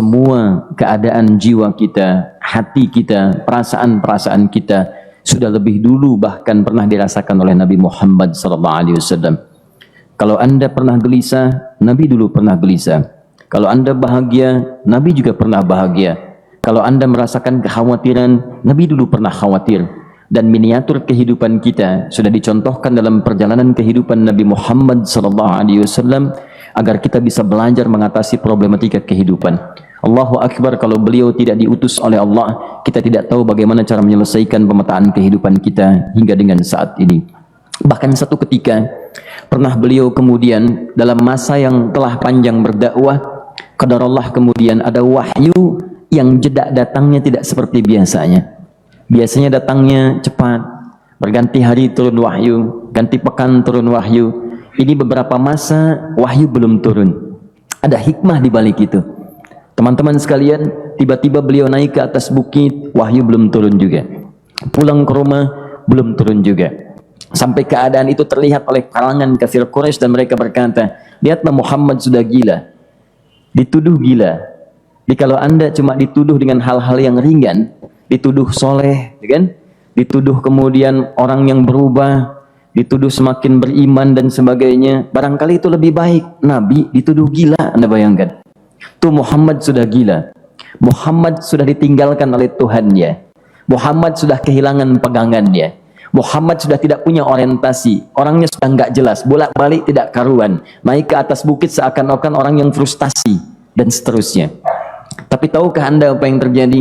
semua keadaan jiwa kita, hati kita, perasaan-perasaan kita sudah lebih dulu bahkan pernah dirasakan oleh Nabi Muhammad SAW. Kalau Anda pernah gelisah, Nabi dulu pernah gelisah. Kalau Anda bahagia, Nabi juga pernah bahagia. Kalau Anda merasakan kekhawatiran, Nabi dulu pernah khawatir. Dan miniatur kehidupan kita sudah dicontohkan dalam perjalanan kehidupan Nabi Muhammad SAW agar kita bisa belajar mengatasi problematika kehidupan. Allahu Akbar, kalau beliau tidak diutus oleh Allah, kita tidak tahu bagaimana cara menyelesaikan pemetaan kehidupan kita hingga dengan saat ini. Bahkan satu ketika pernah beliau kemudian dalam masa yang telah panjang berdakwah, qadarullah kemudian ada wahyu yang jeda datangnya tidak seperti biasanya. Biasanya datangnya cepat, berganti hari turun wahyu, ganti pekan turun wahyu. Ini beberapa masa wahyu belum turun. Ada hikmah di balik itu. Teman-teman sekalian, tiba-tiba beliau naik ke atas bukit, wahyu belum turun juga. Pulang ke rumah, belum turun juga. Sampai keadaan itu terlihat oleh kalangan kafir Quraisy dan mereka berkata, lihatlah Muhammad sudah gila. Dituduh gila. Jadi kalau Anda cuma dituduh dengan hal-hal yang ringan, dituduh soleh, kan? Dituduh kemudian orang yang berubah, dituduh semakin beriman dan sebagainya, barangkali itu lebih baik. Nabi dituduh gila, Anda bayangkan. Tuh Muhammad sudah gila. Muhammad sudah ditinggalkan oleh Tuhannya. Muhammad sudah kehilangan pegangannya. Muhammad sudah tidak punya orientasi. Orangnya sudah nggak jelas, bolak-balik tidak karuan. Naik ke atas bukit seakan-akan orang yang frustasi dan seterusnya. Tapi tahukah Anda apa yang terjadi?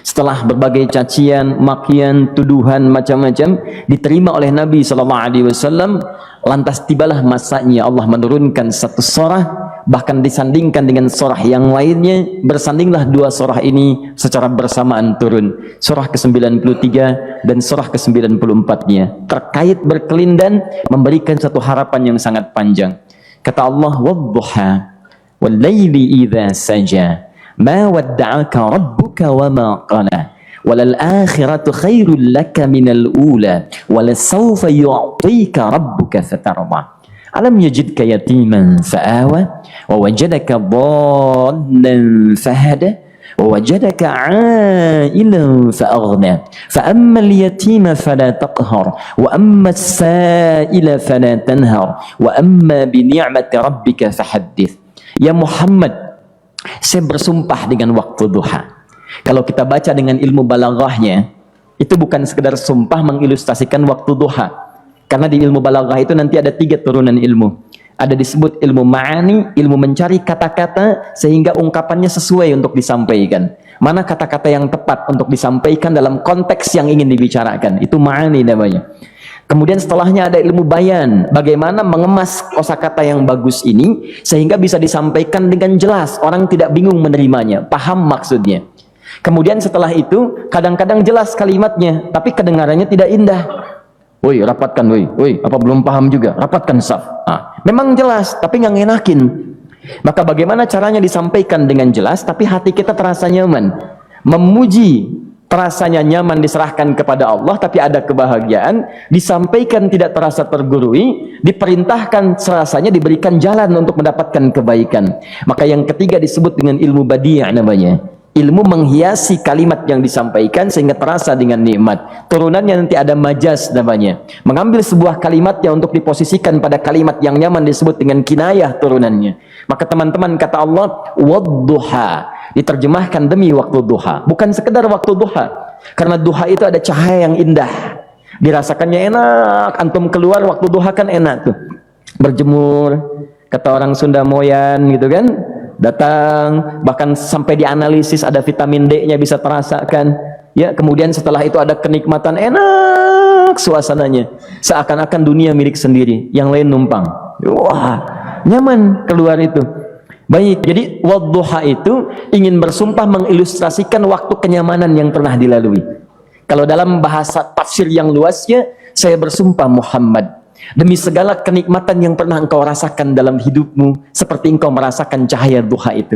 Setelah berbagai cacian, makian, tuduhan macam-macam diterima oleh Nabi SAW, lantas tibalah masanya Allah menurunkan satu surah, bahkan disandingkan dengan surah yang lainnya. Bersandinglah dua surah ini secara bersamaan turun, surah ke-93 dan surah ke-94-nya, terkait berkelindan memberikan satu harapan yang sangat panjang. Kata Allah, wadduha wal laili idza saja ma wadda'aka rabbuka wa ma qala walal akhiratu khairul laka minal ula walasawfa yu'tika rabbuka fatarda alam yajidka yatiman fa'awa wa wajadaka dhallan fahada wa wajadaka 'ailan fa'aghna fa ammal yatima fala taqhar wa ammas sa'ila fala tanhar wa amma bi ni'mati rabbika fahaddits. Ya Muhammad, saya bersumpah dengan waktu duha. Kalau kita baca dengan ilmu balaghahnya, itu bukan sekedar sumpah mengilustrasikan waktu duha. Karena di ilmu balaghah itu nanti ada 3 turunan ilmu. Ada disebut ilmu ma'ani, ilmu mencari kata-kata sehingga ungkapannya sesuai untuk disampaikan. Mana kata-kata yang tepat untuk disampaikan dalam konteks yang ingin dibicarakan. Itu ma'ani namanya. Kemudian setelahnya ada ilmu bayan, bagaimana mengemas kosakata yang bagus ini sehingga bisa disampaikan dengan jelas, orang tidak bingung menerimanya, paham maksudnya. Kemudian setelah itu kadang-kadang jelas kalimatnya, tapi kedengarannya tidak indah. Woi, rapatkan, woi, apa belum paham juga? Rapatkan saf. Memang jelas, tapi nggak ngenakin. Maka bagaimana caranya disampaikan dengan jelas, tapi hati kita terasa nyaman, memuji. Rasanya nyaman diserahkan kepada Allah, tapi ada kebahagiaan, disampaikan tidak terasa tergurui, diperintahkan serasanya diberikan jalan untuk mendapatkan kebaikan. Maka yang ketiga disebut dengan ilmu badi' namanya. Ilmu menghiasi kalimat yang disampaikan sehingga terasa dengan nikmat. Turunannya nanti ada majaz namanya. Mengambil sebuah kalimat yang untuk diposisikan pada kalimat yang nyaman disebut dengan kinayah turunannya. Maka teman-teman, kata Allah, wadduha, diterjemahkan demi waktu duha. Bukan sekedar waktu duha. Karena duha itu ada cahaya yang indah. Dirasakannya enak. Antum keluar waktu duha kan enak tuh. Berjemur, kata orang Sunda moyan gitu kan. Datang, bahkan sampai dianalisis ada vitamin D-nya bisa terasakan. Ya, kemudian setelah itu ada kenikmatan, enak suasananya. Seakan-akan dunia milik sendiri, yang lain numpang. Wah, nyaman keluar itu. Baik, jadi wadduha itu ingin bersumpah mengilustrasikan waktu kenyamanan yang pernah dilalui. Kalau dalam bahasa tafsir yang luasnya, saya bersumpah Muhammad, demi segala kenikmatan yang pernah engkau rasakan dalam hidupmu, seperti engkau merasakan cahaya duha itu.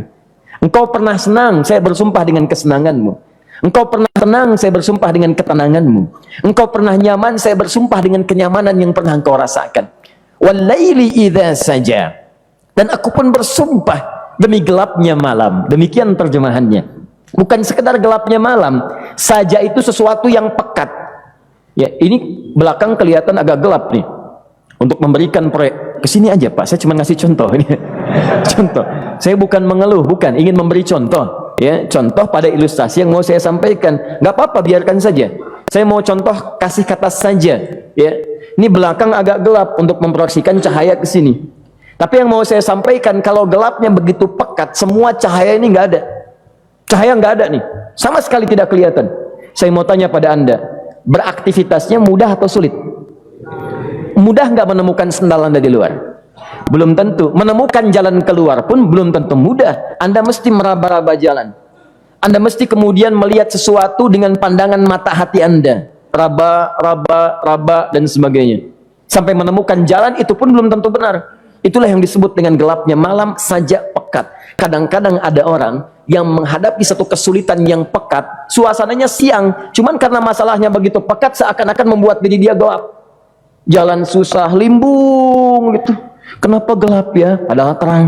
Engkau pernah senang, saya bersumpah dengan kesenanganmu. Engkau pernah tenang, saya bersumpah dengan ketenanganmu. Engkau pernah nyaman, saya bersumpah dengan kenyamanan yang pernah engkau rasakan. Wal laili idza saja, dan aku pun bersumpah demi gelapnya malam. Demikian terjemahannya. Bukan sekedar gelapnya malam saja, itu sesuatu yang pekat. Ya, ini belakang kelihatan agak gelap nih. Untuk memberikan proyek, kesini aja Pak, saya cuma ngasih contoh ini. Contoh, saya bukan mengeluh, bukan, ingin memberi contoh. Ya, contoh pada ilustrasi yang mau saya sampaikan. Nggak apa-apa, biarkan saja. Saya mau contoh kasih kata saja. Ya, ini belakang agak gelap untuk memproyeksikan cahaya ke sini. Tapi yang mau saya sampaikan, kalau gelapnya begitu pekat, semua cahaya ini nggak ada. Cahaya nggak ada nih, sama sekali tidak kelihatan. Saya mau tanya pada Anda, beraktivitasnya mudah atau sulit? Mudah nggak menemukan sendal Anda di luar? Belum tentu. Menemukan jalan keluar pun belum tentu mudah. Anda mesti meraba-raba jalan. Anda mesti kemudian melihat sesuatu dengan pandangan mata hati Anda. Raba, dan sebagainya. Sampai menemukan jalan, itu pun belum tentu benar. Itulah yang disebut dengan gelapnya malam saja pekat. Kadang-kadang ada orang yang menghadapi satu kesulitan yang pekat, suasananya siang, cuman karena masalahnya begitu pekat, seakan-akan membuat diri dia gelap. Jalan susah, limbung gitu. Kenapa gelap ya? Padahal terang.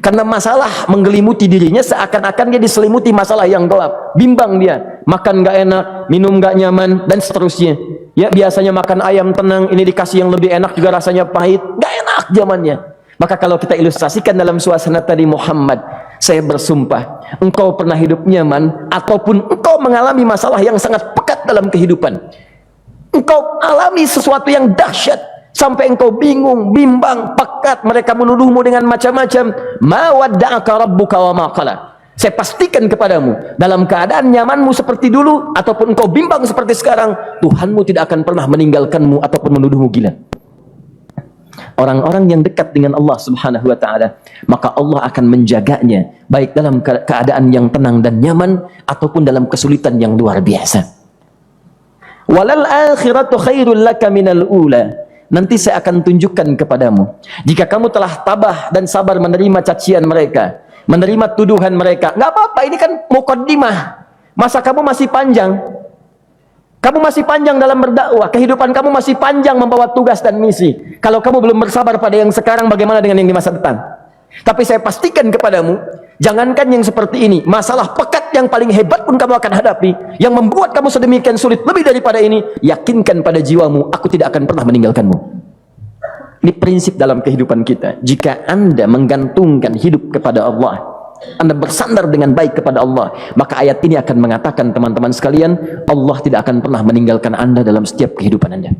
Karena masalah menggelimuti dirinya, seakan-akan dia diselimuti masalah yang gelap. Bimbang dia. Makan gak enak, minum gak nyaman, dan seterusnya. Ya, biasanya makan ayam tenang, ini dikasih yang lebih enak juga rasanya pahit. Gak enak zamannya. Maka kalau kita ilustrasikan dalam suasana tadi Muhammad, saya bersumpah, engkau pernah hidup nyaman, ataupun engkau mengalami masalah yang sangat pekat dalam kehidupan. Engkau alami sesuatu yang dahsyat sampai engkau bingung, bimbang, pekat, mereka menuduhmu dengan macam-macam. Ma wadda'aka rabbuka wa ma qala. Saya pastikan kepadamu, dalam keadaan nyamanmu seperti dulu ataupun engkau bimbang seperti sekarang, Tuhanmu tidak akan pernah meninggalkanmu ataupun menuduhmu gila. Orang-orang yang dekat dengan Allah Subhanahu wa taala, maka Allah akan menjaganya baik dalam keadaan yang tenang dan nyaman ataupun dalam kesulitan yang luar biasa. Walal akhiratu khairul laka minal ula. Nanti saya akan tunjukkan kepadamu, jika kamu telah tabah dan sabar menerima cacian mereka, menerima tuduhan mereka, nggak apa-apa, ini kan muqaddimah. Masa kamu masih panjang. Kamu masih panjang dalam berdakwah, kehidupan kamu masih panjang membawa tugas dan misi. Kalau kamu belum bersabar pada yang sekarang, bagaimana dengan yang di masa depan? Tapi saya pastikan kepadamu, jangankan yang seperti ini, masalah pekat yang paling hebat pun kamu akan hadapi, yang membuat kamu sedemikian sulit lebih daripada ini, yakinkan pada jiwamu, aku tidak akan pernah meninggalkanmu. Ini prinsip dalam kehidupan kita. Jika Anda menggantungkan hidup kepada Allah, Anda bersandar dengan baik kepada Allah, maka ayat ini akan mengatakan, teman-teman sekalian, Allah tidak akan pernah meninggalkan Anda dalam setiap kehidupan Anda.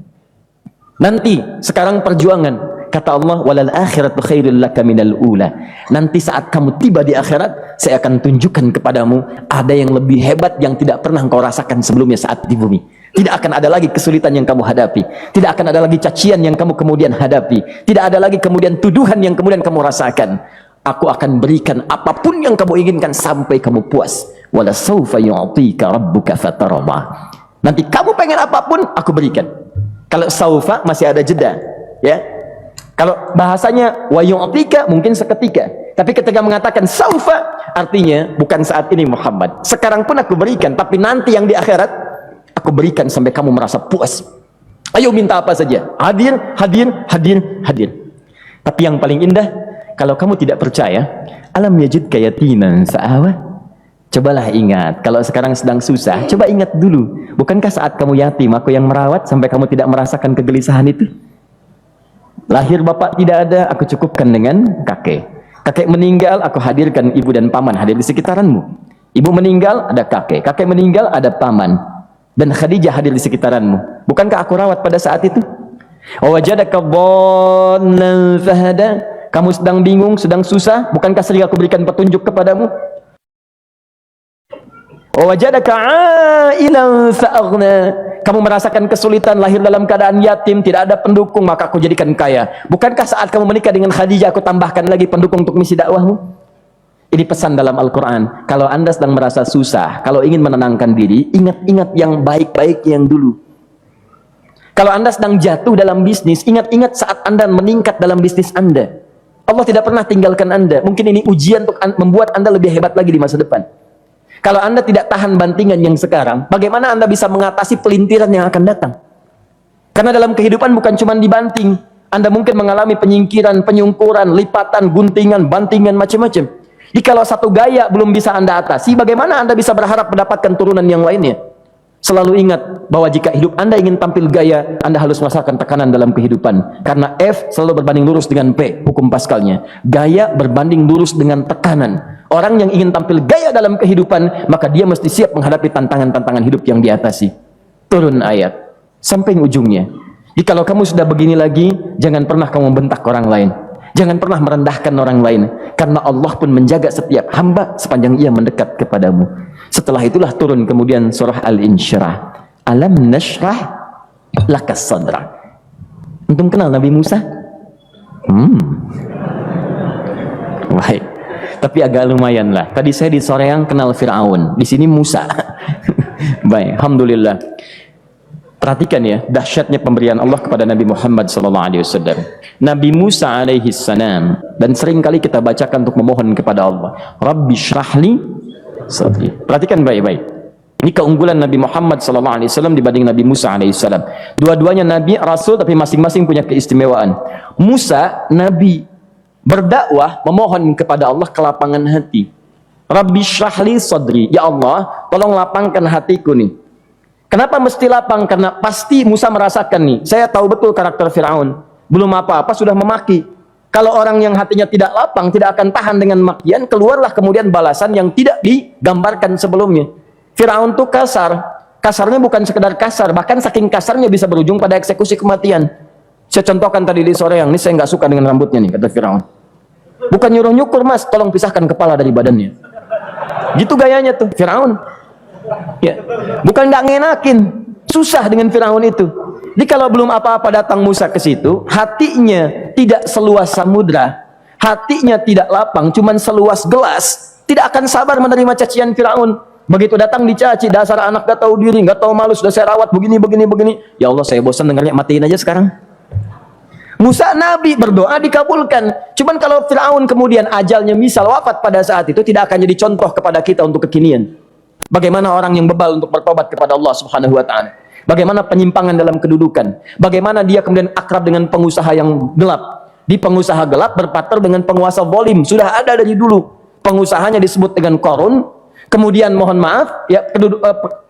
Nanti, sekarang perjuangan, kata Allah, walal akhiratu khairul laka minal ula. Nanti saat kamu tiba di akhirat, saya akan tunjukkan kepadamu ada yang lebih hebat yang tidak pernah engkau rasakan sebelumnya saat di bumi. Tidak akan ada lagi kesulitan yang kamu hadapi, tidak akan ada lagi cacian yang kamu kemudian hadapi, tidak ada lagi kemudian tuduhan yang kemudian kamu rasakan. Aku akan berikan apapun yang kamu inginkan sampai kamu puas. Wala sawfa yu'tika rabbuka fatarama. Nanti kamu pengen apapun, aku berikan. Kalau saufa masih ada jeda, ya. Kalau bahasanya wa yu'tika mungkin seketika. Tapi ketika mengatakan saufa, artinya bukan saat ini Muhammad. Sekarang pun aku berikan, tapi nanti yang di akhirat aku berikan sampai kamu merasa puas. Ayo minta apa saja. Hadir, hadir, hadir, hadir. Tapi yang paling indah, kalau kamu tidak percaya, alam yajidka yatiman fa'awa. Cobalah ingat, kalau sekarang sedang susah, coba ingat dulu. Bukankah saat kamu yatim, aku yang merawat sampai kamu tidak merasakan kegelisahan itu? Lahir bapak tidak ada, aku cukupkan dengan kakek. Kakek meninggal, aku hadirkan ibu dan paman hadir di sekitaranmu. Ibu meninggal, ada kakek. Kakek meninggal, ada paman. Dan Khadijah hadir di sekitaranmu. Bukankah aku rawat pada saat itu? Wajadaka dhallan fahada. Kamu sedang bingung, sedang susah, bukankah sering aku berikan petunjuk kepadamu? Wajadaka ailan fa'aghna. Kamu merasakan kesulitan, lahir dalam keadaan yatim, tidak ada pendukung, maka aku jadikan kaya. Bukankah saat kamu menikah dengan Khadijah, aku tambahkan lagi pendukung untuk misi dakwahmu? Ini pesan dalam Al-Quran. Kalau Anda sedang merasa susah, kalau ingin menenangkan diri, ingat-ingat yang baik-baik yang dulu. Kalau Anda sedang jatuh dalam bisnis, ingat-ingat saat Anda meningkat dalam bisnis Anda. Allah tidak pernah tinggalkan Anda. Mungkin ini ujian untuk membuat Anda lebih hebat lagi di masa depan. Kalau Anda tidak tahan bantingan yang sekarang, bagaimana Anda bisa mengatasi pelintiran yang akan datang? Karena dalam kehidupan bukan cuma dibanting. Anda mungkin mengalami penyingkiran, penyungkuran, lipatan, guntingan, bantingan, macam-macam. Kalau satu gaya belum bisa Anda atasi, bagaimana Anda bisa berharap mendapatkan turunan yang lainnya? Selalu ingat bahwa jika hidup Anda ingin tampil gaya, Anda harus merasakan tekanan dalam kehidupan. Karena F selalu berbanding lurus dengan P, hukum Pascalnya. Gaya berbanding lurus dengan tekanan. Orang yang ingin tampil gaya dalam kehidupan, maka dia mesti siap menghadapi tantangan-tantangan hidup yang diatasi. Turun ayat sampai ujungnya. Kalau kamu sudah begini lagi, jangan pernah kamu bentak orang lain. Jangan pernah merendahkan orang lain. Karena Allah pun menjaga setiap hamba sepanjang ia mendekat kepadamu. Setelah itulah turun kemudian surah Al-Insyirah. Alam nashrah lakas sadra. Antum kenal Nabi Musa? Baik. Tapi agak lumayan lah. Tadi saya di Soreang kenal Fir'aun. Di sini Musa. Baik, alhamdulillah. Perhatikan ya, dahsyatnya pemberian Allah kepada Nabi Muhammad SAW. Nabi Musa alaihi salam, dan sering kali kita bacakan untuk memohon kepada Allah, Rabbi syrahli sadri. Perhatikan baik-baik. Ini keunggulan Nabi Muhammad SAW dibanding Nabi Musa alaihissalam. Dua-duanya Nabi, Rasul, tapi masing-masing punya keistimewaan. Musa, Nabi, berdakwah, memohon kepada Allah kelapangan hati. Rabbi syrahli sadri. Ya Allah, tolong lapangkan hatiku nih. Kenapa mesti lapang? Karena pasti Musa merasakan nih, saya tahu betul karakter Fir'aun. Belum apa-apa sudah memaki. Kalau orang yang hatinya tidak lapang, tidak akan tahan dengan makian, keluarlah kemudian balasan yang tidak digambarkan sebelumnya. Fir'aun tuh kasar. Kasarnya bukan sekedar kasar, bahkan saking kasarnya bisa berujung pada eksekusi kematian. Saya contohkan tadi di sore yang ini, saya nggak suka dengan rambutnya nih, kata Fir'aun. Bukan nyuruh-nyukur, mas, tolong pisahkan kepala dari badannya. Gitu gayanya tuh, Fir'aun. Ya, bukan nggak ngenakin, susah dengan Fir'aun itu. Jadi kalau belum apa-apa datang Musa ke situ, hatinya tidak seluas samudra, hatinya tidak lapang, cuman seluas gelas, tidak akan sabar menerima cacian Fir'aun. Begitu datang dicaci, dasar anak gak tahu diri, gak tahu malu, sudah saya rawat begini. Ya Allah, saya bosan dengarnya, matiin aja sekarang. Musa Nabi berdoa dikabulkan. Cuman kalau Fir'aun kemudian ajalnya misal wafat pada saat itu, tidak akan jadi contoh kepada kita untuk kekinian. Bagaimana orang yang bebal untuk bertobat kepada Allah Subhanahu wa ta'ala. Bagaimana penyimpangan dalam kedudukan. Bagaimana dia kemudian akrab dengan pengusaha yang gelap. Di pengusaha gelap berpartner dengan penguasa zalim. Sudah ada dari dulu. Pengusahanya disebut dengan Qarun. Kemudian mohon maaf, ya,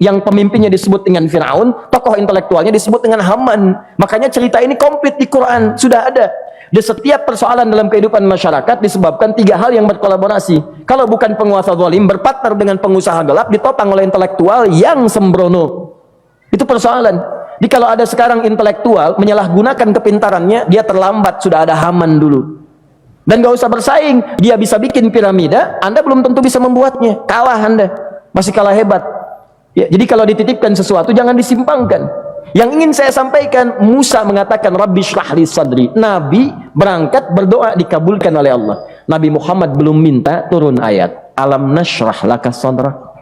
yang pemimpinnya disebut dengan Fir'aun. Tokoh intelektualnya disebut dengan Haman. Makanya cerita ini komplit di Quran. Sudah ada. Di setiap persoalan dalam kehidupan masyarakat disebabkan tiga hal yang berkolaborasi. Kalau bukan penguasa zalim berpartner dengan pengusaha gelap, ditopang oleh intelektual yang sembrono. Itu persoalan. Jadi kalau ada sekarang intelektual menyalahgunakan kepintarannya, dia terlambat, sudah ada Haman dulu. Dan gak usah bersaing, dia bisa bikin piramida, Anda belum tentu bisa membuatnya. Kalah Anda, masih kalah hebat. Ya, jadi kalau dititipkan sesuatu jangan disimpangkan. Yang ingin saya sampaikan, Musa mengatakan Rabbi syrah li sadri. Nabi berangkat berdoa dikabulkan oleh Allah. Nabi Muhammad belum minta turun ayat Alam nashrah laka sadra.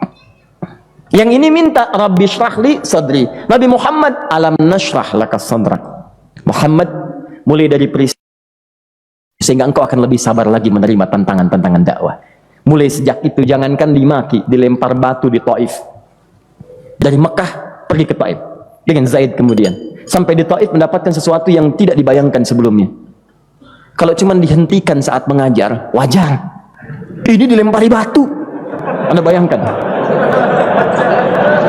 Yang ini minta Rabbi syrah li sadri. Nabi Muhammad Alam nashrah laka sadra. Muhammad, mulai dari peristiwa sehingga engkau akan lebih sabar lagi menerima tantangan-tantangan dakwah. Mulai sejak itu jangankan dimaki, dilempar batu di Taif. Dari Mekah pergi ke Taif dengan Zaid kemudian sampai di Taif mendapatkan sesuatu yang tidak dibayangkan sebelumnya. Kalau cuma dihentikan saat mengajar wajar, ini dilempari batu. Anda bayangkan,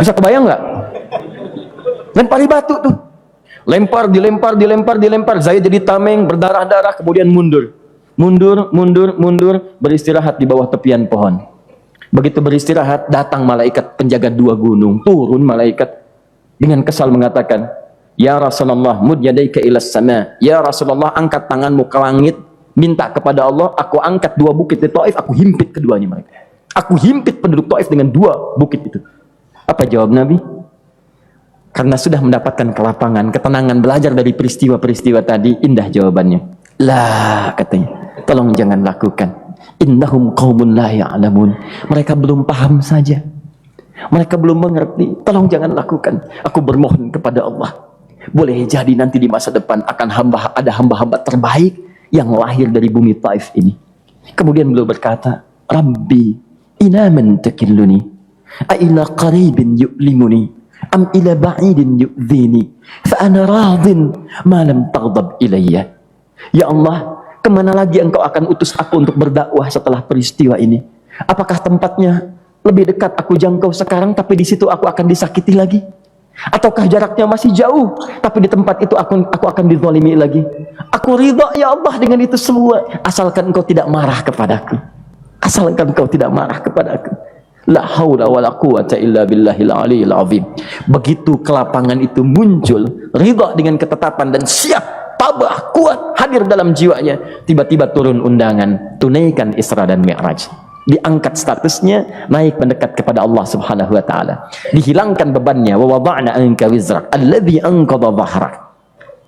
bisa kebayang nggak? Lempari batu tuh, dilempar, Zaid jadi tameng, berdarah-darah, kemudian mundur, beristirahat di bawah tepian pohon. Begitu beristirahat, datang malaikat penjaga dua gunung, turun malaikat dengan kesal mengatakan, Ya Rasulullah, mud yadaika ilas sama. Ya Rasulullah, angkat tanganmu ke langit, minta kepada Allah, aku angkat dua bukit di Taif, aku himpit keduanya mereka. Aku himpit penduduk Taif dengan dua bukit itu. Apa jawab Nabi? Karena sudah mendapatkan kelapangan, ketenangan, belajar dari peristiwa-peristiwa tadi, indah jawabannya. Lah, katanya, tolong jangan lakukan. Innahum qaumun la ya'lamun. Mereka belum paham saja. Mereka belum mengerti, tolong jangan lakukan. Aku bermohon kepada Allah, boleh jadi nanti di masa depan akan ada hamba-hamba terbaik yang lahir dari bumi Taif ini. Kemudian beliau berkata, Rabbi, ina man takilluni, a ila qaribin yu'limuni, am ila ba'idin yu'dhini, fa ana radin ma lam taghdab ilayya. Ya Allah, Kemana lagi engkau akan utus aku untuk berdakwah setelah peristiwa ini? Apakah tempatnya lebih dekat aku jangkau sekarang, tapi di situ aku akan disakiti lagi? Ataukah jaraknya masih jauh, tapi di tempat itu aku akan dizalimi lagi? Aku ridha ya Allah dengan itu semua, asalkan engkau tidak marah kepadaku. Asalkan engkau tidak marah kepadaku. La haula wala quwata illa billahil aliyil azim. Begitu kelapangan itu muncul, ridha dengan ketetapan dan siap, tabah, kuat, hadir dalam jiwanya, tiba-tiba turun undangan, tunaikan Isra dan Mi'raj. Diangkat statusnya, naik mendekat kepada Allah Subhanahu wa taala. Dihilangkan bebannya, wa wada'na anka wizrak alladhi anqadha dhahrak.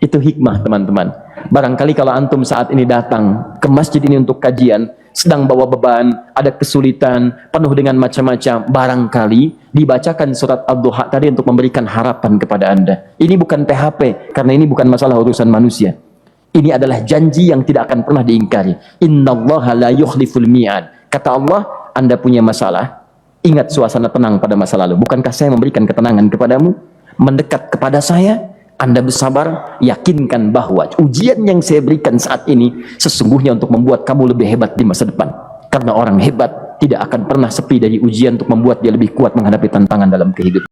Itu hikmah, teman-teman. Barangkali kalau antum saat ini datang ke masjid ini untuk kajian, sedang bawa beban, ada kesulitan, penuh dengan macam-macam, barangkali dibacakan surat Ad-Duha tadi untuk memberikan harapan kepada Anda. Ini bukan PHP, karena ini bukan masalah urusan manusia. Ini adalah janji yang tidak akan pernah diingkari. Innallaha la yukhliful mi'ad. Kata Allah, Anda punya masalah, ingat suasana tenang pada masa lalu. Bukankah saya memberikan ketenangan kepadamu? Mendekat kepada saya, Anda bersabar, yakinkan bahwa ujian yang saya berikan saat ini sesungguhnya untuk membuat kamu lebih hebat di masa depan. Karena orang hebat tidak akan pernah sepi dari ujian untuk membuat dia lebih kuat menghadapi tantangan dalam kehidupan.